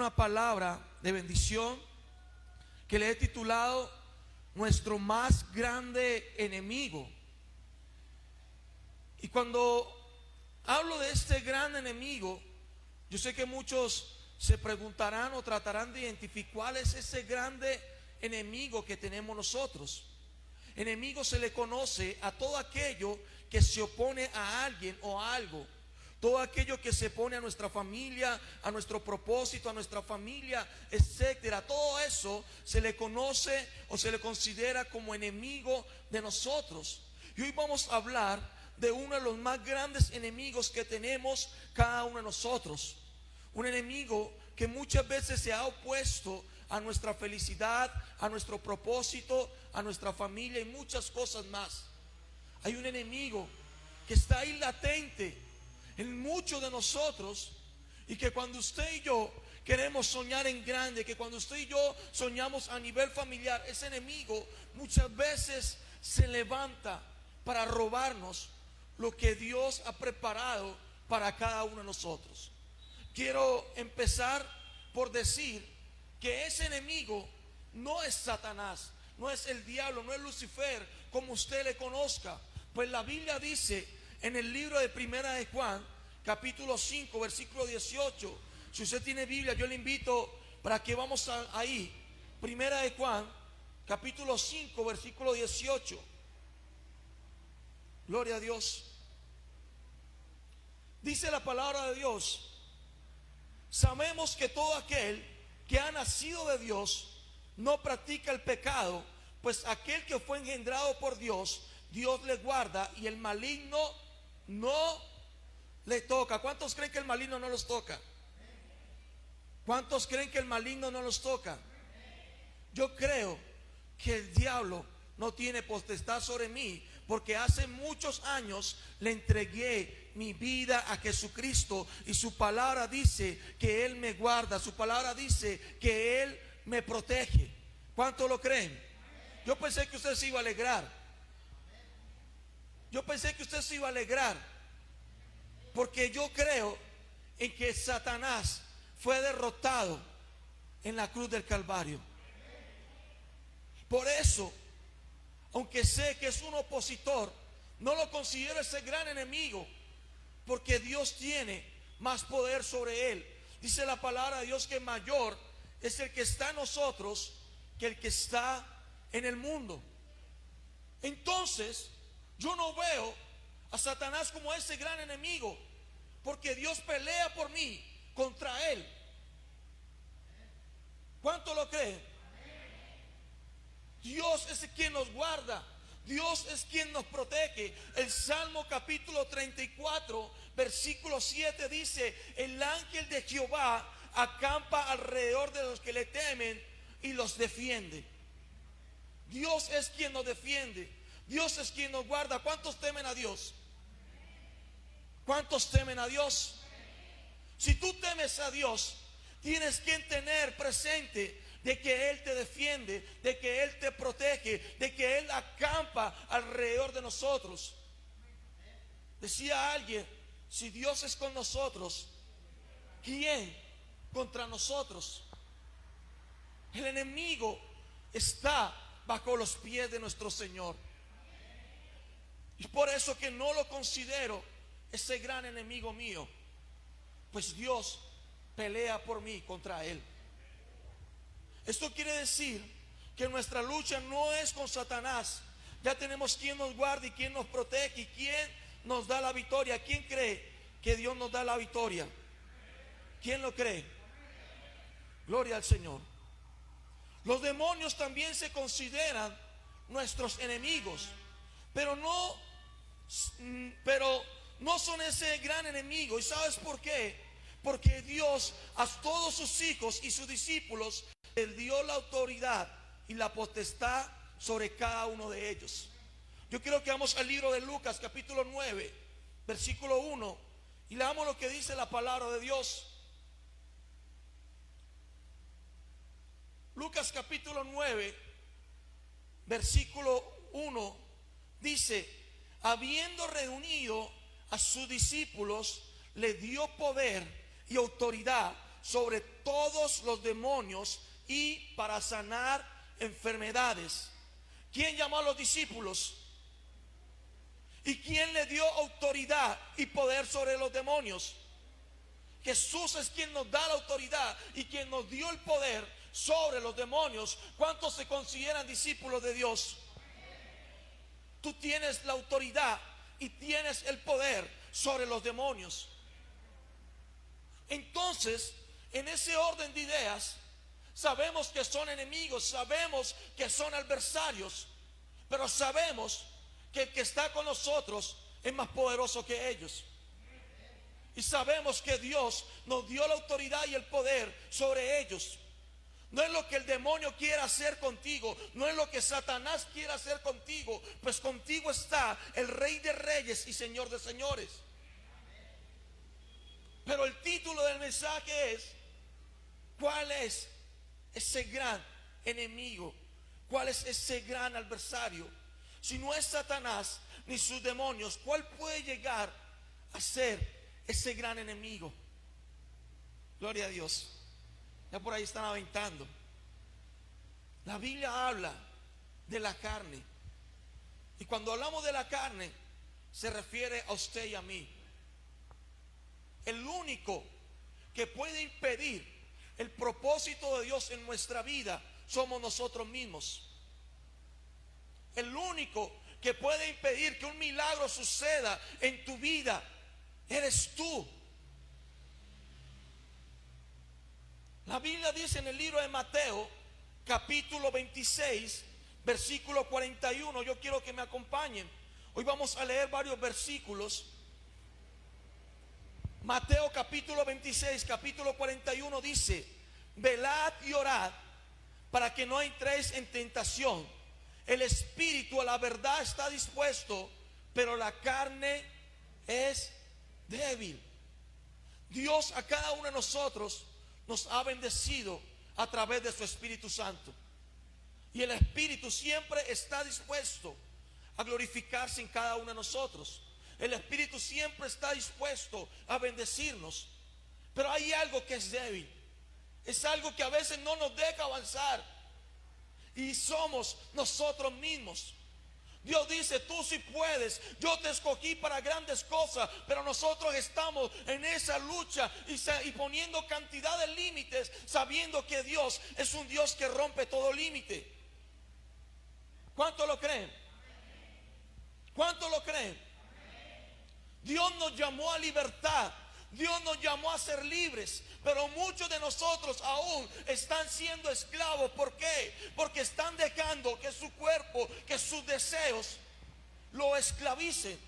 una palabra de bendición que le he titulado Nuestro más grande enemigo. Y cuando hablo de este gran enemigo, yo sé que muchos se preguntarán o tratarán de identificar cuál es ese grande enemigo que tenemos nosotros. Enemigo se le conoce a todo aquello que se opone a alguien o a algo. Todo aquello que se opone a nuestra familia, a nuestro propósito, a nuestra familia, etcétera. Todo eso se le conoce o se le considera como enemigo de nosotros. Y hoy vamos a hablar de uno de los más grandes enemigos que tenemos cada uno de nosotros. Un enemigo que muchas veces se ha opuesto a nuestra felicidad, a nuestro propósito, a nuestra familia y muchas cosas más. Hay un enemigo que está ahí latente en muchos de nosotros, y que cuando usted y yo queremos soñar en grande, que cuando usted y yo soñamos a nivel familiar, ese enemigo muchas veces se levanta para robarnos lo que Dios ha preparado para cada uno de nosotros. Quiero empezar por decir que ese enemigo no es Satanás, no es el diablo, no es Lucifer, como usted le conozca. Pues la Biblia dice en el libro de Primera de Juan, capítulo 5, versículo 18. Si usted tiene Biblia, yo le invito para que vamos ahí. Primera de Juan, capítulo 5, versículo 18. Gloria a Dios. Dice la palabra de Dios: sabemos que todo aquel que ha nacido de Dios no practica el pecado, pues aquel que fue engendrado por Dios, Dios le guarda, y el maligno no le toca. ¿Cuántos creen que el maligno no los toca? ¿Cuántos creen que el maligno no los toca? Yo creo que el diablo no tiene potestad sobre mí, porque hace muchos años le entregué mi vida a Jesucristo, y su palabra dice que Él me guarda, su palabra dice que Él me protege. ¿Cuántos lo creen? Yo pensé que usted se iba a alegrar. Yo pensé que usted se iba a alegrar, porque yo creo en que Satanás fue derrotado en la cruz del Calvario. Por eso, aunque sé que es un opositor, no lo considero ese gran enemigo, porque Dios tiene más poder sobre él. Dice la palabra de Dios que mayor es el que está en nosotros que el que está en el mundo. Entonces, yo no veo a Satanás como ese gran enemigo, porque Dios pelea por mí contra él. ¿Cuánto lo creen? Dios es quien nos guarda, Dios es quien nos protege. El Salmo capítulo 34, versículo 7 dice: el ángel de Jehová acampa alrededor de los que le temen y los defiende. Dios es quien nos defiende, Dios es quien nos guarda. ¿Cuántos temen a Dios? ¿Cuántos temen a Dios? Si tú temes a Dios, tienes que tener presente de que Él te defiende, de que Él te protege, de que Él acampa alrededor de nosotros. Decía alguien: si Dios es con nosotros, ¿quién contra nosotros? El enemigo está bajo los pies de nuestro Señor. Y por eso que no lo considero ese gran enemigo mío, pues Dios pelea por mí contra él. Esto quiere decir que nuestra lucha no es con Satanás. Ya tenemos quien nos guarda y quien nos protege y quien nos da la victoria. ¿Quién cree que Dios nos da la victoria? ¿Quién lo cree? Gloria al Señor. Los demonios también se consideran nuestros enemigos, pero no son ese gran enemigo. ¿Y sabes por qué? Porque Dios a todos sus hijos y sus discípulos les dio la autoridad y la potestad sobre cada uno de ellos. Yo quiero que vamos al libro de Lucas capítulo 9, versículo 1, y leamos lo que dice la palabra de Dios. Lucas capítulo 9, versículo 1 dice: habiendo reunido a sus discípulos, les dio poder y autoridad sobre todos los demonios y para sanar enfermedades. ¿Quién llamó a los discípulos? ¿Y quién le dio autoridad y poder sobre los demonios? Jesús es quien nos da la autoridad y quien nos dio el poder sobre los demonios. ¿Cuántos se consideran discípulos de Dios? Tú tienes la autoridad y tienes el poder sobre los demonios. Entonces, en ese orden de ideas, sabemos que son enemigos, sabemos que son adversarios, pero sabemos que el que está con nosotros es más poderoso que ellos. Y sabemos que Dios nos dio la autoridad y el poder sobre ellos. No es lo que el demonio quiera hacer contigo, no es lo que Satanás quiera hacer contigo, pues contigo está el Rey de Reyes y Señor de Señores. Pero el título del mensaje es: ¿cuál es ese gran enemigo? ¿Cuál es ese gran adversario? Si no es Satanás ni sus demonios, ¿cuál puede llegar a ser ese gran enemigo? Gloria a Dios. Ya por ahí están aventando. La Biblia habla de la carne. Y cuando hablamos de la carne, se refiere a usted y a mí. El único que puede impedir el propósito de Dios en nuestra vida somos nosotros mismos. El único que puede impedir que un milagro suceda en tu vida eres tú. La Biblia dice en el libro de Mateo, capítulo 26, versículo 41. Yo quiero que me acompañen. Hoy vamos a leer varios versículos. Mateo capítulo 26, capítulo 41 dice: velad y orad para que no entréis en tentación. El espíritu a la verdad está dispuesto, pero la carne es débil. Dios a cada uno de nosotros nos ha bendecido a través de su Espíritu Santo. Y el Espíritu siempre está dispuesto a glorificarse en cada uno de nosotros. El Espíritu siempre está dispuesto a bendecirnos. Pero hay algo que es débil. Es algo que a veces no nos deja avanzar. Y somos nosotros mismos. Dios dice: tú sí puedes, yo te escogí para grandes cosas. Pero nosotros estamos en esa lucha y poniendo cantidad de límites, sabiendo que Dios es un Dios que rompe todo límite. ¿Cuánto lo creen? ¿Cuánto lo creen? Dios nos llamó a libertad. Dios nos llamó a ser libres, pero muchos de nosotros aún están siendo esclavos. ¿Por qué? Porque están dejando que su cuerpo, que sus deseos lo esclavicen,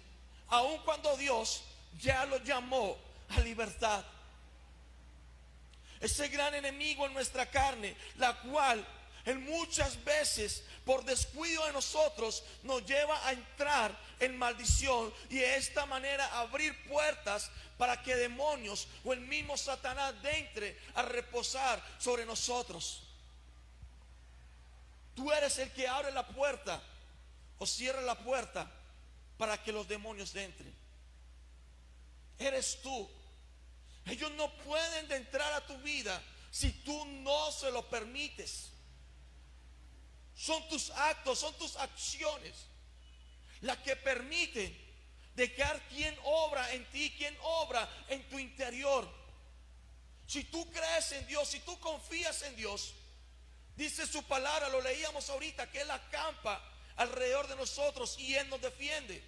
aun cuando Dios ya lo llamó a libertad. Ese gran enemigo en nuestra carne, la cual en muchas veces por descuido de nosotros nos lleva a entrar en maldición y de esta manera abrir puertas para que demonios o el mismo Satanás entre a reposar sobre nosotros. Tú eres el que abre la puerta o cierra la puerta para que los demonios entren. Eres tú. Ellos no pueden entrar a tu vida si tú no se lo permites. Son tus actos, son tus acciones las que permiten dejar quien obra en ti, quien obra en tu interior. Si tú crees en Dios, si tú confías en Dios, dice su palabra, lo leíamos ahorita, que Él acampa alrededor de nosotros y Él nos defiende.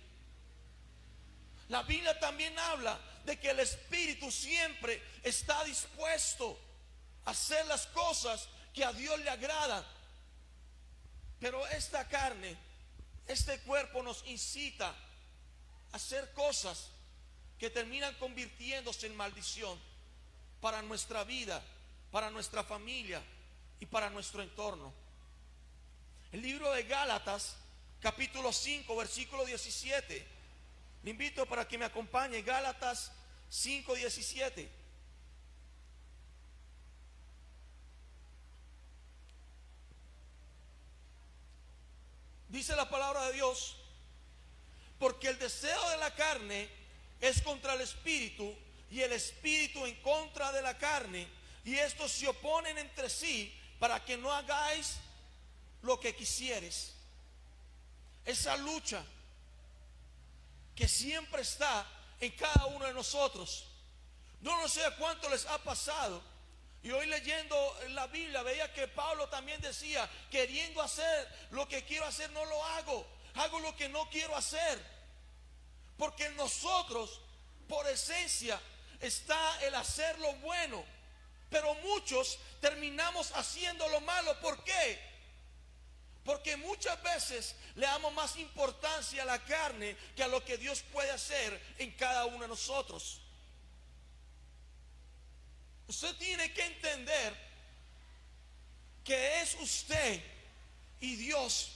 La Biblia también habla de que el Espíritu siempre está dispuesto a hacer las cosas que a Dios le agradan. Pero esta carne, este cuerpo nos incita a hacer cosas que terminan convirtiéndose en maldición para nuestra vida, para nuestra familia y para nuestro entorno. El libro de Gálatas, capítulo 5, versículo 17. Le invito para que me acompañe. Gálatas 5, 17. Dice la palabra de Dios: porque el deseo de la carne es contra el espíritu y el espíritu en contra de la carne, y estos se oponen entre sí para que no hagáis lo que quisieres. Esa lucha que siempre está en cada uno de nosotros. No sé cuánto les ha pasado. Y hoy leyendo la Biblia veía que Pablo también decía, queriendo hacer lo que quiero hacer no lo hago, hago lo que no quiero hacer. Porque en nosotros, por esencia, está el hacer lo bueno, pero muchos terminamos haciendo lo malo. ¿Por qué? Porque muchas veces le damos más importancia a la carne que a lo que Dios puede hacer en cada uno de nosotros. Usted tiene que entender que es usted y Dios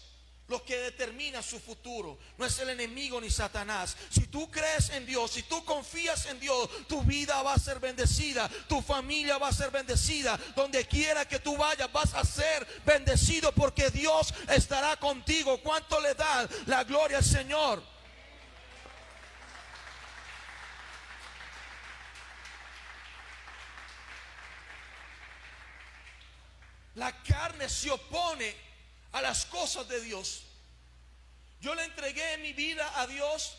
lo que determina su futuro. No es el enemigo ni Satanás. Si tú crees en Dios, si tú confías en Dios, tu vida va a ser bendecida, tu familia va a ser bendecida. Donde quiera que tú vayas vas a ser bendecido, porque Dios estará contigo. ¿Cuánto le dan la gloria al Señor? La carne se opone a las cosas de Dios. Yo le entregué mi vida a Dios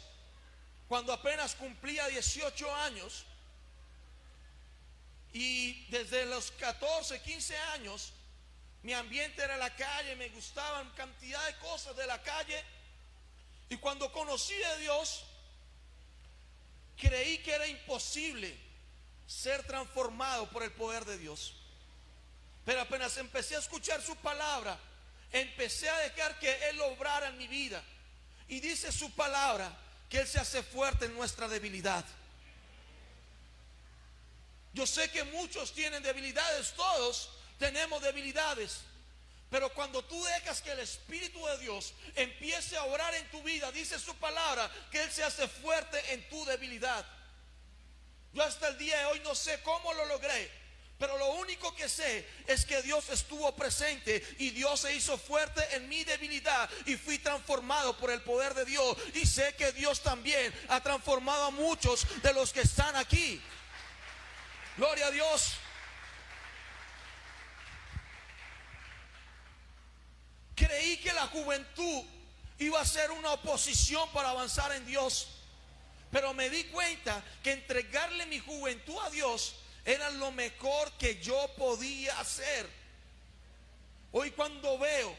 cuando apenas cumplía 18 años. Y desde los 14, 15 años, mi ambiente era la calle, me gustaban cantidad de cosas de la calle. Y cuando conocí a Dios, creí que era imposible ser transformado por el poder de Dios. Pero apenas empecé a escuchar su palabra, empecé a dejar que Él obrara en mi vida. Y dice su palabra que Él se hace fuerte en nuestra debilidad. Yo sé que muchos tienen debilidades, todos tenemos debilidades. Pero cuando tú dejas que el Espíritu de Dios empiece a orar en tu vida, dice su palabra que Él se hace fuerte en tu debilidad. Yo hasta el día de hoy no sé cómo lo logré, pero lo único que sé es que Dios estuvo presente y Dios se hizo fuerte en mi debilidad y fui transformado por el poder de Dios. Y sé que Dios también ha transformado a muchos de los que están aquí. Gloria a Dios. Creí que la juventud iba a ser una oposición para avanzar en Dios, pero me di cuenta que entregarle mi juventud a Dios era lo mejor que yo podía hacer. Hoy cuando veo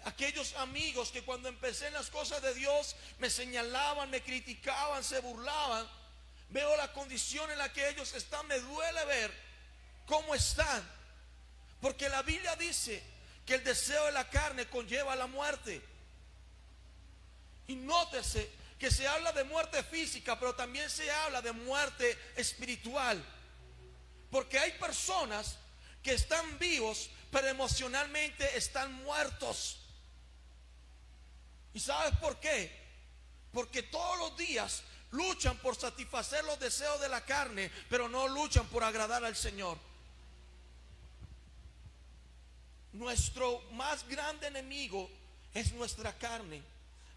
aquellos amigos que cuando empecé en las cosas de Dios me señalaban, me criticaban, se burlaban, veo la condición en la que ellos están, me duele ver cómo están. Porque la Biblia dice que el deseo de la carne conlleva la muerte. Y nótese que se habla de muerte física, pero también se habla de muerte espiritual. Porque hay personas que están vivos, pero emocionalmente están muertos. ¿Y sabes por qué? Porque todos los días luchan por satisfacer los deseos de la carne, pero no luchan por agradar al Señor. Nuestro más grande enemigo es nuestra carne.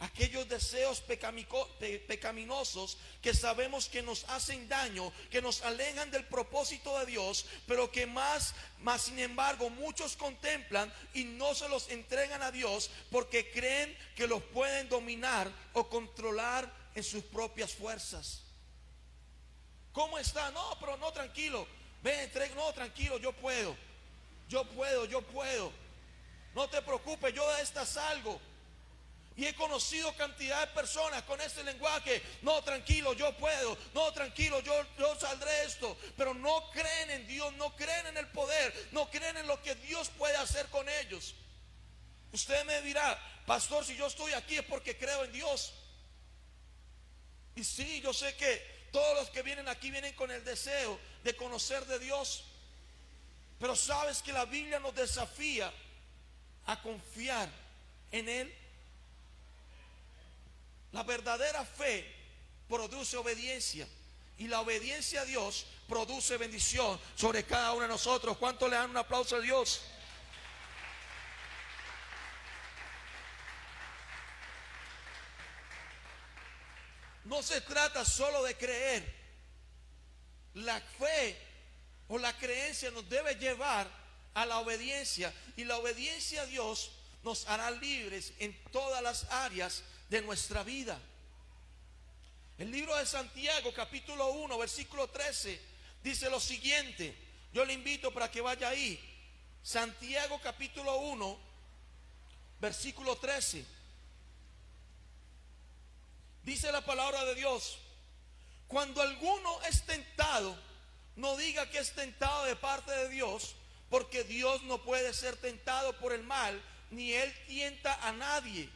Aquellos deseos pecaminosos que sabemos que nos hacen daño, que nos alejan del propósito de Dios, pero que más sin embargo muchos contemplan y no se los entregan a Dios porque creen que los pueden dominar o controlar en sus propias fuerzas. ¿Cómo está? No, pero no, tranquilo. Ven, no, tranquilo, yo puedo. No te preocupes, yo de esta salgo. Y he conocido cantidad de personas con ese lenguaje. No, tranquilo, yo puedo. No, tranquilo, yo saldré de esto. Pero no creen en Dios, no creen en el poder, no creen en lo que Dios puede hacer con ellos. Usted me dirá, pastor, si yo estoy aquí es porque creo en Dios. Y sí, yo sé que todos los que vienen aquí vienen con el deseo de conocer de Dios. Pero sabes que la Biblia nos desafía a confiar en Él. La verdadera fe produce obediencia, y la obediencia a Dios produce bendición sobre cada uno de nosotros. ¿Cuánto le dan un aplauso a Dios? No se trata solo de creer. La fe o la creencia nos debe llevar a la obediencia, y la obediencia a Dios nos hará libres en todas las áreas de nuestra vida. El libro de Santiago, capítulo 1, versículo 13, dice lo siguiente. Yo le invito para que vaya ahí. Santiago, capítulo 1, versículo 13. Dice la palabra de Dios: cuando alguno es tentado, no diga que es tentado de parte de Dios, porque Dios no puede ser tentado por el mal, ni Él tienta a nadie,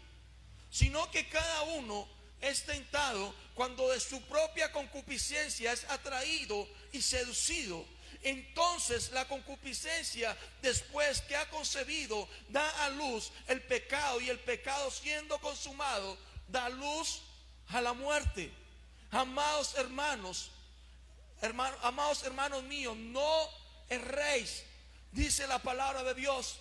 sino que cada uno es tentado cuando de su propia concupiscencia es atraído y seducido. Entonces la concupiscencia, después que ha concebido, da a luz el pecado, y el pecado, siendo consumado, da luz a la muerte. Amados hermanos, amados hermanos míos, no erréis, dice la palabra de Dios.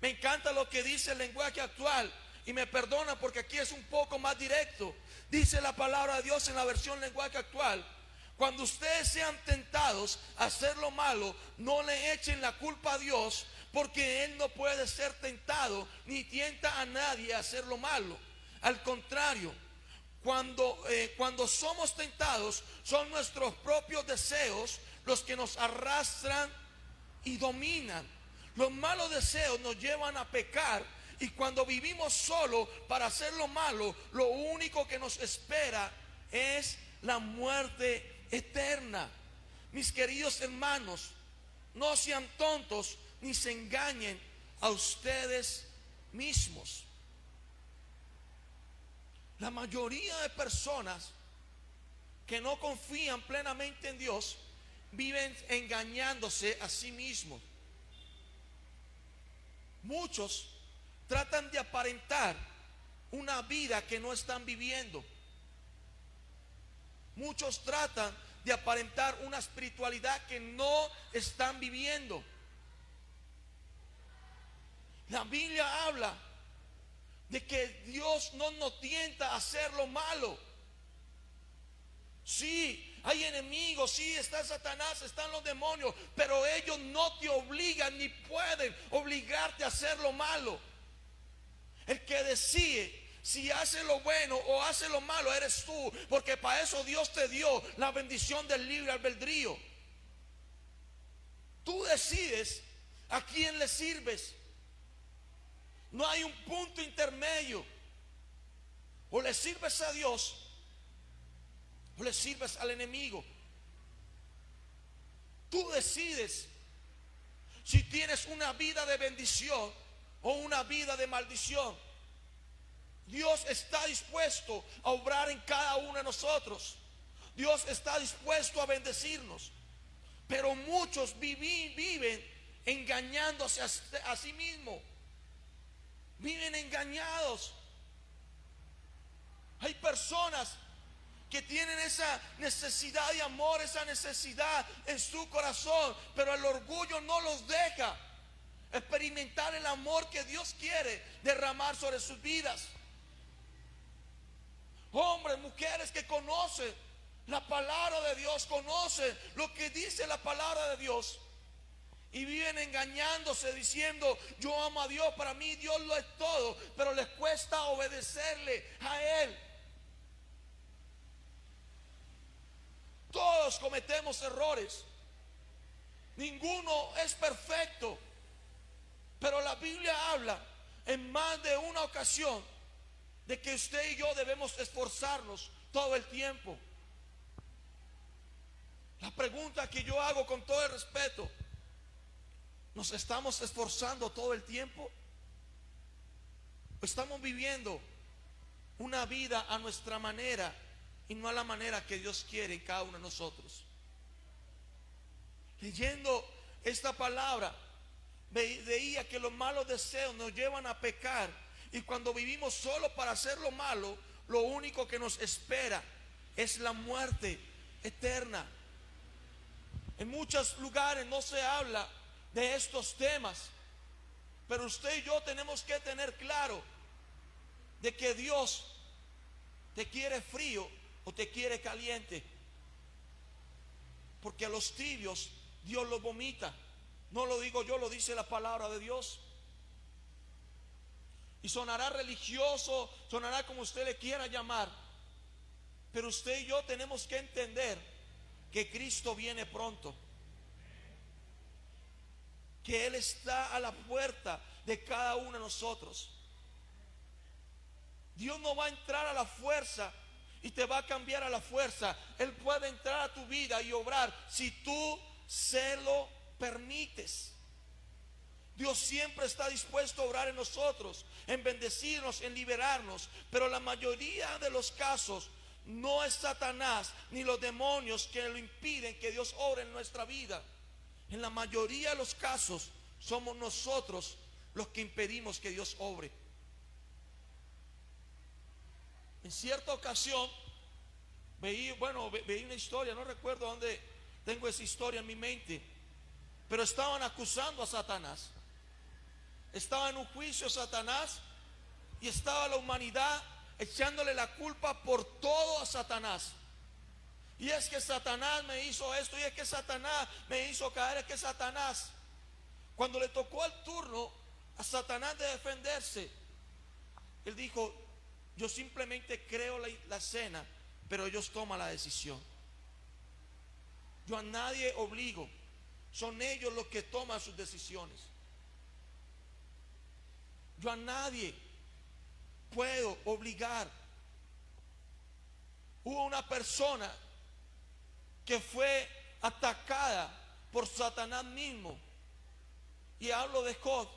Me encanta lo que dice el lenguaje actual, y me perdona porque aquí es un poco más directo. Dice la palabra de Dios en la versión lenguaje actual: cuando ustedes sean tentados a hacer lo malo, no le echen la culpa a Dios, porque Él no puede ser tentado ni tienta a nadie a hacer lo malo. Al contrario, cuando somos tentados, son nuestros propios deseos los que nos arrastran y dominan. Los malos deseos nos llevan a pecar, y cuando vivimos solo para hacer lo malo, lo único que nos espera es la muerte eterna. Mis queridos hermanos, no sean tontos ni se engañen a ustedes mismos. La mayoría de personas que no confían plenamente en Dios viven engañándose a sí mismos. Muchos tratan de aparentar una vida que no están viviendo. Muchos tratan de aparentar una espiritualidad que no están viviendo. La Biblia habla de que Dios no nos tienta a hacer lo malo. Sí, hay enemigos, sí, está Satanás, están los demonios, pero ellos no te obligan ni pueden obligarte a hacer lo malo. El que decide si hace lo bueno o hace lo malo eres tú, porque para eso Dios te dio la bendición del libre albedrío. Tú decides a quién le sirves. No hay un punto intermedio. O le sirves a Dios o le sirves al enemigo. Tú decides si tienes una vida de bendición o una vida de maldición. Dios está dispuesto a obrar en cada uno de nosotros. Dios está dispuesto a bendecirnos. Pero muchos viven engañándose a sí mismos. Viven engañados. Hay personas que tienen esa necesidad de amor, esa necesidad en su corazón, pero el orgullo no los deja experimentar el amor que Dios quiere derramar sobre sus vidas. Hombres, mujeres que conocen la palabra de Dios, conocen lo que dice la palabra de Dios, y viven engañándose diciendo: yo amo a Dios, para mí Dios lo es todo, pero les cuesta obedecerle a Él. Todos cometemos errores, ninguno es perfecto, pero la Biblia habla en más de una ocasión de que usted y yo debemos esforzarnos todo el tiempo. La pregunta que yo hago con todo el respeto: ¿nos estamos esforzando todo el tiempo? ¿O estamos viviendo una vida a nuestra manera y no a la manera que Dios quiere en cada uno de nosotros? Leyendo esta palabra, veía que los malos deseos nos llevan a pecar, y cuando vivimos solo para hacer lo malo, lo único que nos espera es la muerte eterna. En muchos lugares no se habla de estos temas, pero usted y yo tenemos que tener claro de que Dios te quiere frío o te quiere caliente, porque a los tibios Dios los vomita. No lo digo yo, lo dice la palabra de Dios. Y sonará religioso, sonará como usted le quiera llamar, pero usted y yo tenemos que entender que Cristo viene pronto, que Él está a la puerta de cada uno de nosotros. Dios no va a entrar a la fuerza y te va a cambiar a la fuerza. Él puede entrar a tu vida y obrar si tú se lo permites. Dios siempre está dispuesto a obrar en nosotros, en bendecirnos, en liberarnos, pero la mayoría de los casos no es Satanás ni los demonios que lo impiden que Dios obre en nuestra vida. En la mayoría de los casos somos nosotros los que impedimos que Dios obre. En cierta ocasión veí una historia, no recuerdo dónde tengo esa historia en mi mente, pero estaban acusando a Satanás. Estaba en un juicio Satanás y estaba la humanidad echándole la culpa por todo a Satanás. Y es que Satanás me hizo esto, y es que Satanás me hizo caer, es que Satanás. Cuando le tocó el turno a Satanás de defenderse, él dijo: yo simplemente creo la escena, pero ellos toman la decisión. Yo a nadie obligo, son ellos los que toman sus decisiones. Yo a nadie puedo obligar. Hubo una persona que fue atacada por Satanás mismo, y hablo de Job.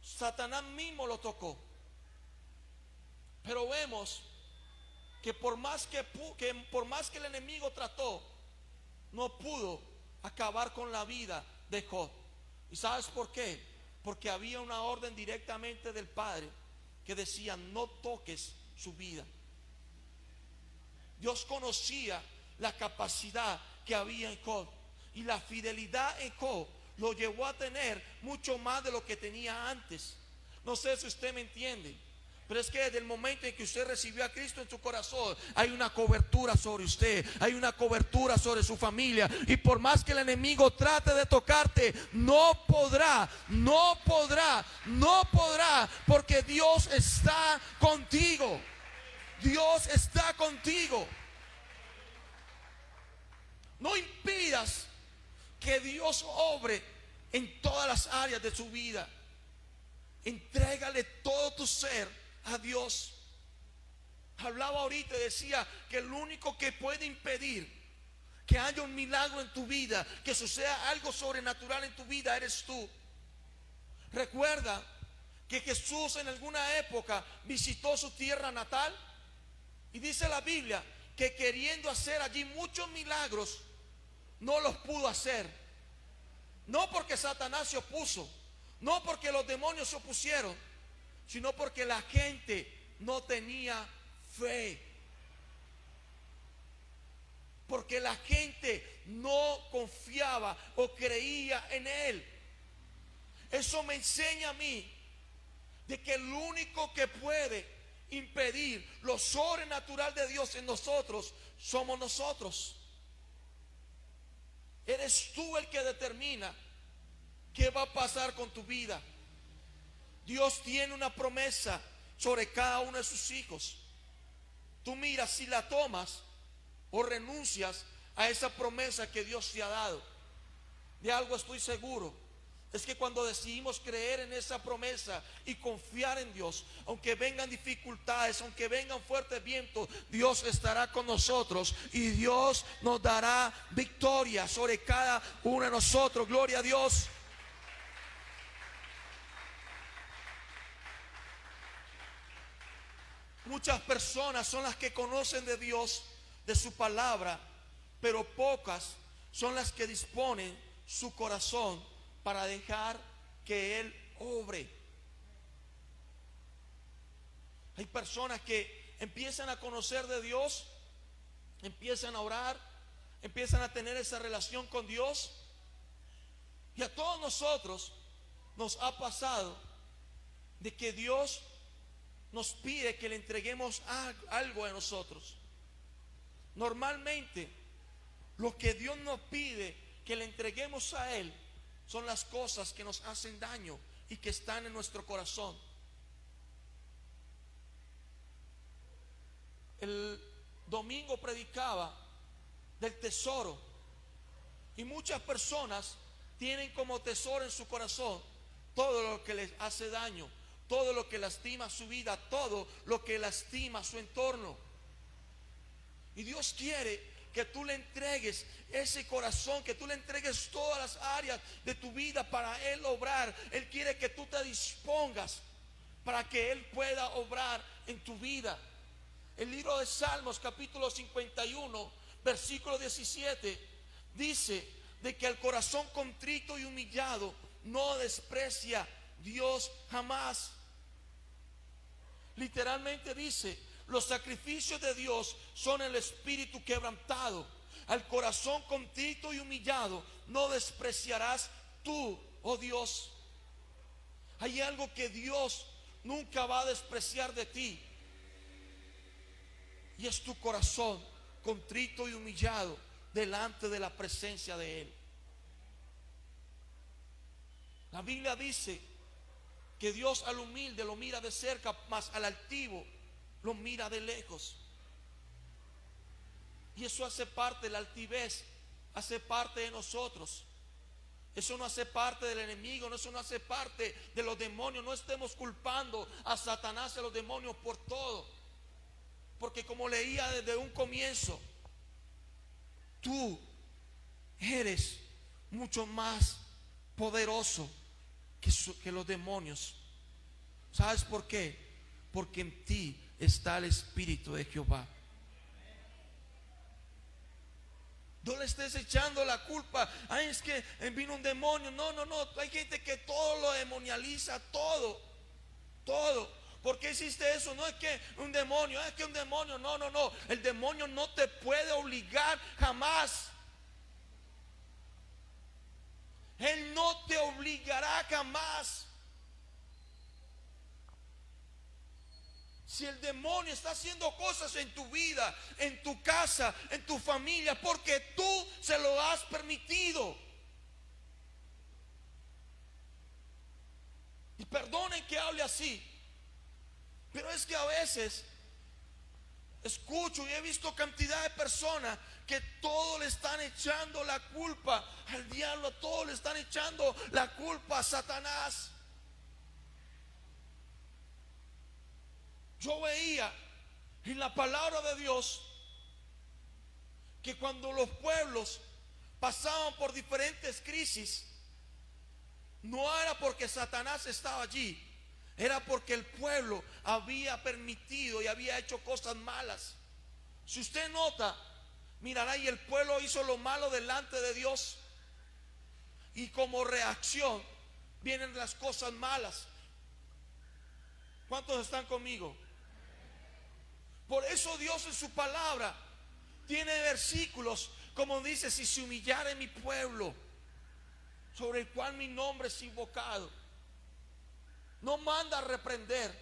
Satanás mismo lo tocó. Pero vemos que por más que el enemigo trató, no pudo acabar con la vida de Job. ¿Y sabes por qué? Porque había una orden directamente del Padre que decía: no toques su vida. Dios conocía la capacidad que había en Job, y la fidelidad en Job lo llevó a tener mucho más de lo que tenía antes. No sé si usted me entiende, pero es que desde el momento en que usted recibió a Cristo en su corazón, hay una cobertura sobre usted, hay una cobertura sobre su familia. Y por más que el enemigo trate de tocarte, no podrá, porque Dios está contigo. Dios está contigo. No impidas que Dios obre en todas las áreas de su vida. Entrégale todo tu ser a Dios. Hablaba ahorita y decía que el único que puede impedir que haya un milagro en tu vida, que suceda algo sobrenatural en tu vida, eres tú. Recuerda que Jesús en alguna época visitó su tierra natal, y dice la Biblia que queriendo hacer allí muchos milagros, no los pudo hacer. No porque Satanás se opuso, no porque los demonios se opusieron, sino porque la gente no tenía fe. Porque la gente no confiaba o creía en Él. Eso me enseña a mí de que el único que puede impedir lo sobrenatural de Dios en nosotros somos nosotros. Eres tú el que determina qué va a pasar con tu vida. Dios tiene una promesa sobre cada uno de sus hijos. Tú miras si la tomas o renuncias a esa promesa que Dios te ha dado. De algo estoy seguro, es que cuando decidimos creer en esa promesa y confiar en Dios, aunque vengan dificultades, aunque vengan fuertes vientos, Dios estará con nosotros y Dios nos dará victoria sobre cada uno de nosotros. Gloria a Dios. Muchas personas son las que conocen de Dios, de su palabra, pero pocas son las que disponen su corazón para dejar que Él obre. Hay personas que empiezan a conocer de Dios, empiezan a orar, empiezan a tener esa relación con Dios, y a todos nosotros nos ha pasado de que Dios nos pide que le entreguemos algo a nosotros. Normalmente lo que Dios nos pide que le entreguemos a Él son las cosas que nos hacen daño y que están en nuestro corazón. El domingo predicaba del tesoro, y muchas personas tienen como tesoro en su corazón todo lo que les hace daño, todo lo que lastima su vida, todo lo que lastima su entorno. Y Dios quiere que tú le entregues ese corazón, que tú le entregues todas las áreas de tu vida para Él obrar. Él quiere que tú te dispongas para que Él pueda obrar en tu vida. El libro de Salmos, capítulo 51, versículo 17, dice de que el corazón contrito y humillado no desprecia Dios jamás. Literalmente dice: los sacrificios de Dios son el espíritu quebrantado. Al corazón contrito y humillado no despreciarás tú, oh Dios. Hay algo que Dios nunca va a despreciar de ti, y es tu corazón contrito y humillado delante de la presencia de Él. La Biblia dice que Dios al humilde lo mira de cerca, mas al altivo lo mira de lejos. Y eso hace parte de la altivez, hace parte de nosotros. Eso no hace parte del enemigo, eso no hace parte de los demonios. No estemos culpando a Satanás y a los demonios por todo, porque como leía desde un comienzo, tú eres mucho más poderoso que los demonios. ¿Sabes por qué? Porque en ti está el Espíritu de Jehová. No le estés echando la culpa. Ay, es que vino un demonio. No. Hay gente que todo lo demonializa, todo. ¿Por qué hiciste eso? No es que un demonio, es que un demonio. No. El demonio no te puede obligar jamás. Él no te obligará jamás. Si el demonio está haciendo cosas en tu vida, en tu casa, en tu familia, porque tú se lo has permitido. Y perdonen que hable así, pero es que a veces escucho y he visto cantidad de personas que todo le están echando la culpa al diablo, a todo le están echando la culpa a Satanás. Yo veía en la palabra de Dios que cuando los pueblos pasaban por diferentes crisis, no era porque Satanás estaba allí, era porque el pueblo había permitido y había hecho cosas malas. Si usted nota, mirará, y el pueblo hizo lo malo delante de Dios, y como reacción vienen las cosas malas. ¿Cuántos están conmigo? Por eso Dios en su palabra tiene versículos como dice: si se humillare mi pueblo, sobre el cual mi nombre es invocado. No manda a reprender,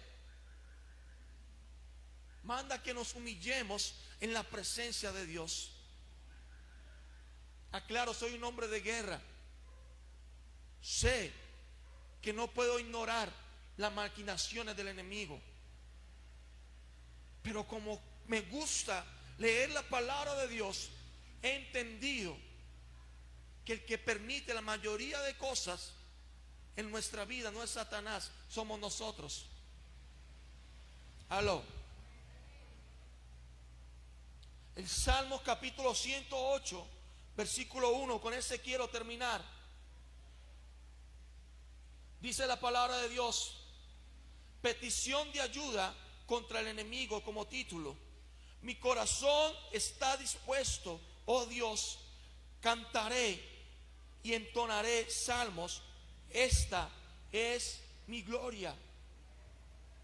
manda que nos humillemos en la presencia de Dios. Aclaro, soy un hombre de guerra. Sé que no puedo ignorar las maquinaciones del enemigo, pero como me gusta leer la palabra de Dios, he entendido que el que permite la mayoría de cosas en nuestra vida no es Satanás, somos nosotros. Aló. El Salmos capítulo 108, versículo 1, con ese quiero terminar. Dice la palabra de Dios: petición de ayuda contra el enemigo, como título. Mi corazón está dispuesto, oh Dios, cantaré y entonaré salmos. Esta es mi gloria.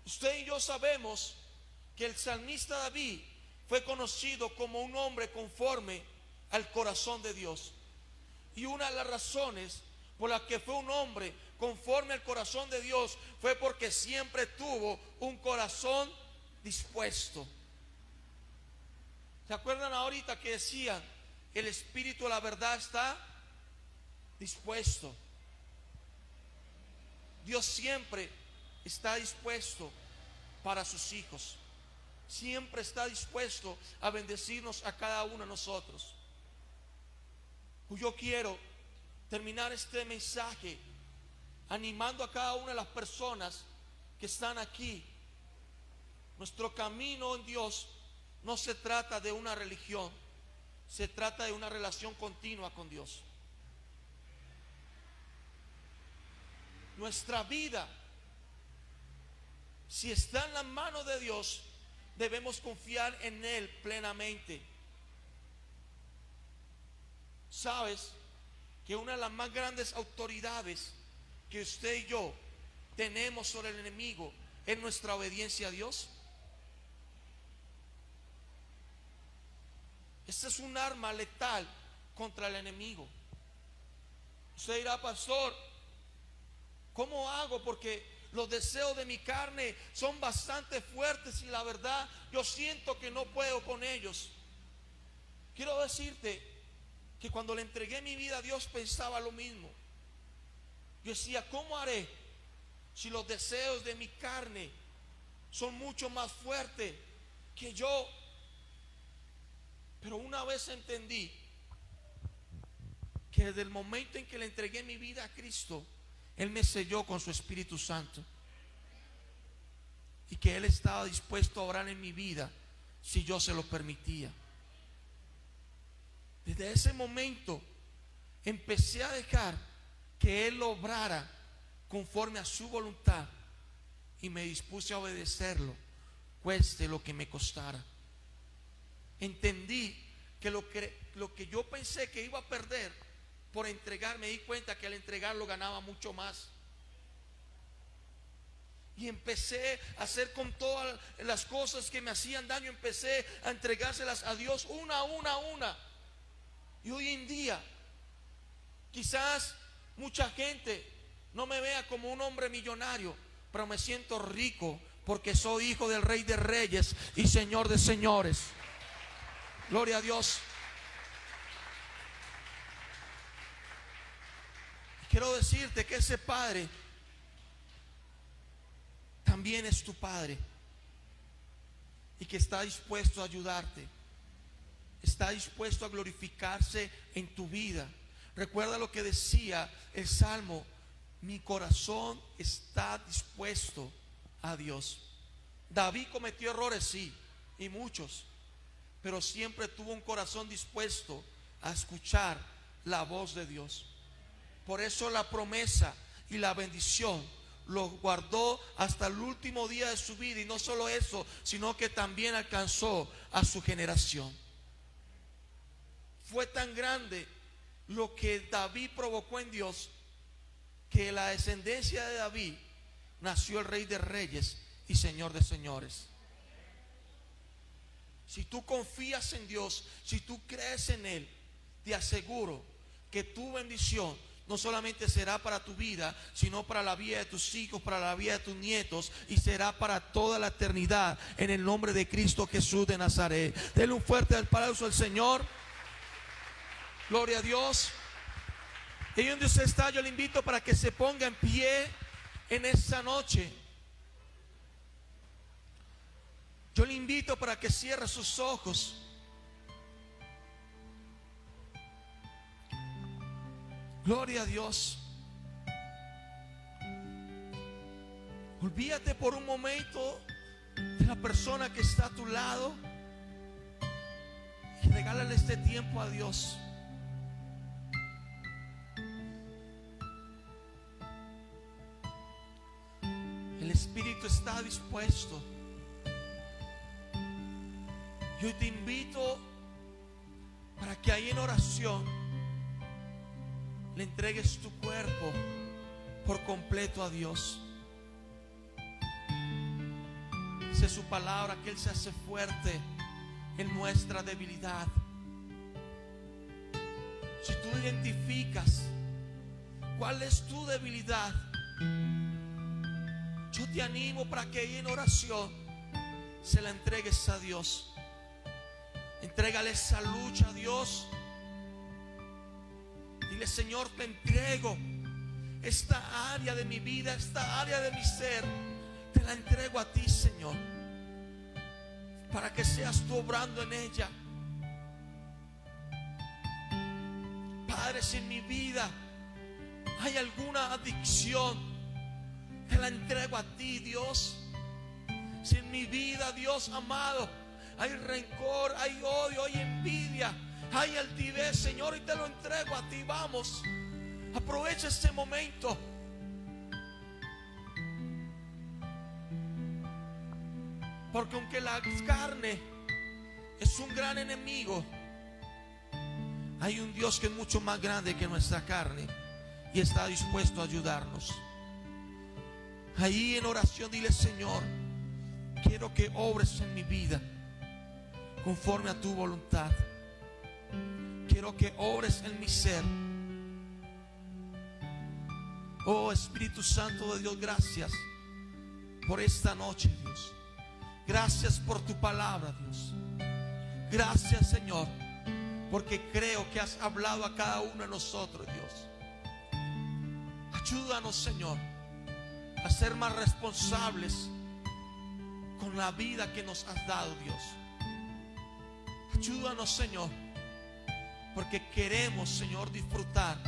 Usted y yo sabemos que el salmista David fue conocido como un hombre conforme al corazón de Dios. Y una de las razones por las que fue un hombre conforme al corazón de Dios fue porque siempre tuvo un corazón dispuesto. ¿Se acuerdan ahorita que decían: el espíritu de la verdad está dispuesto. Dios siempre está dispuesto para sus hijos. Siempre está dispuesto a bendecirnos a cada uno de nosotros. Yo quiero terminar este mensaje animando a cada una de las personas que están aquí. Nuestro camino en Dios no se trata de una religión, se trata de una relación continua con Dios. Nuestra vida, si está en las manos de Dios, debemos confiar en Él plenamente. ¿Sabes que una de las más grandes autoridades que usted y yo tenemos sobre el enemigo es nuestra obediencia a Dios? Este es un arma letal contra el enemigo. Usted dirá: pastor, ¿cómo hago? Porque los deseos de mi carne son bastante fuertes y la verdad yo siento que no puedo con ellos. Quiero decirte que cuando le entregué mi vida a Dios pensaba lo mismo. Yo decía: ¿cómo haré si los deseos de mi carne son mucho más fuertes que yo? Pero una vez entendí que desde el momento en que le entregué mi vida a Cristo, Él me selló con su Espíritu Santo, y que Él estaba dispuesto a obrar en mi vida si yo se lo permitía. Desde ese momento empecé a dejar que Él obrara conforme a su voluntad, y me dispuse a obedecerlo, cueste lo que me costara. Entendí que lo que yo pensé que iba a perder por entregar, me di cuenta que al entregarlo ganaba mucho más. Y empecé a hacer con todas las cosas que me hacían daño, empecé a entregárselas a Dios una a una. Y hoy en día, quizás mucha gente no me vea como un hombre millonario, pero me siento rico porque soy hijo del Rey de Reyes y Señor de Señores. Gloria a Dios. Quiero decirte que ese Padre también es tu Padre, y que está dispuesto a ayudarte, está dispuesto a glorificarse en tu vida. Recuerda lo que decía el Salmo: mi corazón está dispuesto a Dios. David cometió errores, sí, y muchos, pero siempre tuvo un corazón dispuesto a escuchar la voz de Dios. Por eso la promesa y la bendición lo guardó hasta el último día de su vida. Y no solo eso, sino que también alcanzó a su generación. Fue tan grande lo que David provocó en Dios, que de la descendencia de David nació el Rey de Reyes y Señor de Señores. Si tú confías en Dios, si tú crees en Él, te aseguro que tu bendición no solamente será para tu vida, sino para la vida de tus hijos, para la vida de tus nietos, y será para toda la eternidad, en el nombre de Cristo Jesús de Nazaret. Denle un fuerte aplauso al Señor. Gloria a Dios. Y donde usted está, yo le invito para que se ponga en pie en esta noche. Yo le invito para que cierre sus ojos. Gloria a Dios. Olvídate por un momento de la persona que está a tu lado y regálale este tiempo a Dios. El Espíritu está dispuesto. Yo te invito para que ahí en oración le entregues tu cuerpo por completo a Dios. Dice su palabra que Él se hace fuerte en nuestra debilidad. Si tú identificas cuál es tu debilidad, yo te animo para que ahí en oración se la entregues a Dios. Entrégale esa lucha a Dios. Dile: Señor, te entrego esta área de mi vida, esta área de mi ser, te la entrego a ti, Señor, para que seas tú obrando en ella. Padre, si en mi vida hay alguna adicción, te la entrego a ti, Dios. Si en mi vida, Dios amado, hay rencor, hay odio, hay envidia, hay altivez, Señor, y te lo entrego a ti. Vamos, aprovecha este momento. Porque aunque la carne es un gran enemigo, hay un Dios que es mucho más grande que nuestra carne y está dispuesto a ayudarnos. Ahí en oración dile: Señor, quiero que obres en mi vida conforme a tu voluntad. Quiero que obres en mi ser. Oh Espíritu Santo de Dios, gracias por esta noche, Dios. Gracias por tu palabra, Dios. Gracias, Señor, porque creo que has hablado a cada uno de nosotros, Dios. Ayúdanos, Señor, a ser más responsables con la vida que nos has dado, Dios. Ayúdanos, Señor, porque queremos, Señor, disfrutar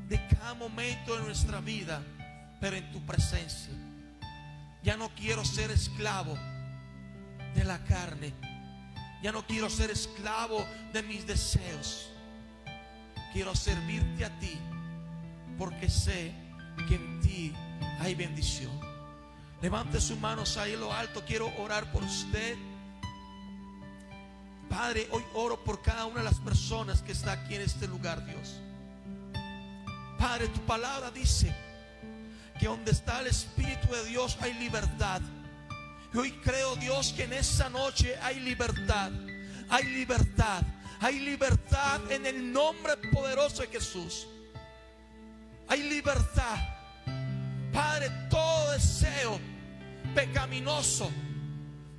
de cada momento de nuestra vida, pero en tu presencia. Ya no quiero ser esclavo de la carne. Ya no quiero ser esclavo de mis deseos. Quiero servirte a ti, porque sé que en ti hay bendición. Levante sus manos ahí en lo alto. Quiero orar por usted. Padre, hoy oro por cada una de las personas que está aquí en este lugar, Dios. Padre, tu palabra dice que donde está el Espíritu de Dios hay libertad. Y hoy creo, Dios, que en esta noche hay libertad. Hay libertad. Hay libertad en el nombre poderoso de Jesús. Hay libertad. Padre, todo deseo pecaminoso,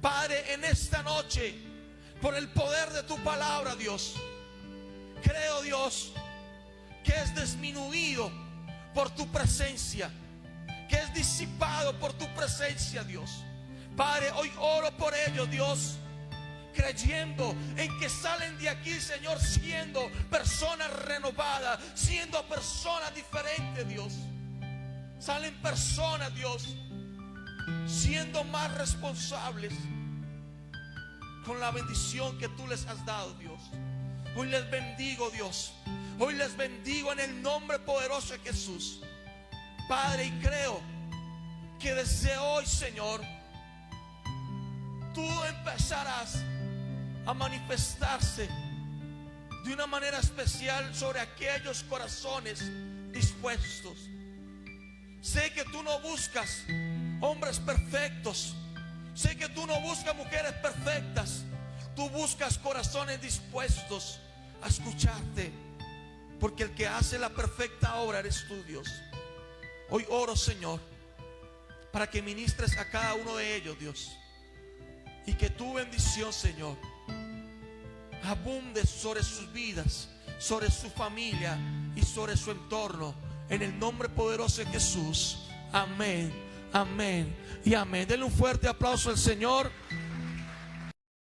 Padre, en esta noche, por el poder de tu palabra, Dios, creo, Dios, que es disminuido por tu presencia, que es disipado por tu presencia, Dios. Padre, hoy oro por ellos, Dios, creyendo en que salen de aquí, Señor, siendo personas renovadas, siendo personas diferentes, Dios. Salen personas, Dios, siendo más responsables con la bendición que tú les has dado, Dios. Hoy les bendigo, Dios. Hoy les bendigo en el nombre poderoso de Jesús, Padre, y creo que desde hoy, Señor, tú empezarás a manifestarse de una manera especial sobre aquellos corazones dispuestos. Sé que tú no buscas hombres perfectos. Sé que tú no buscas mujeres perfectas. Tú buscas corazones dispuestos a escucharte, porque el que hace la perfecta obra eres tú, Dios. Hoy oro, Señor, para que ministres a cada uno de ellos, Dios, y que tu bendición, Señor, abunde sobre sus vidas, sobre su familia y sobre su entorno, en el nombre poderoso de Jesús. Amén, amén y amén. Denle un fuerte aplauso al Señor.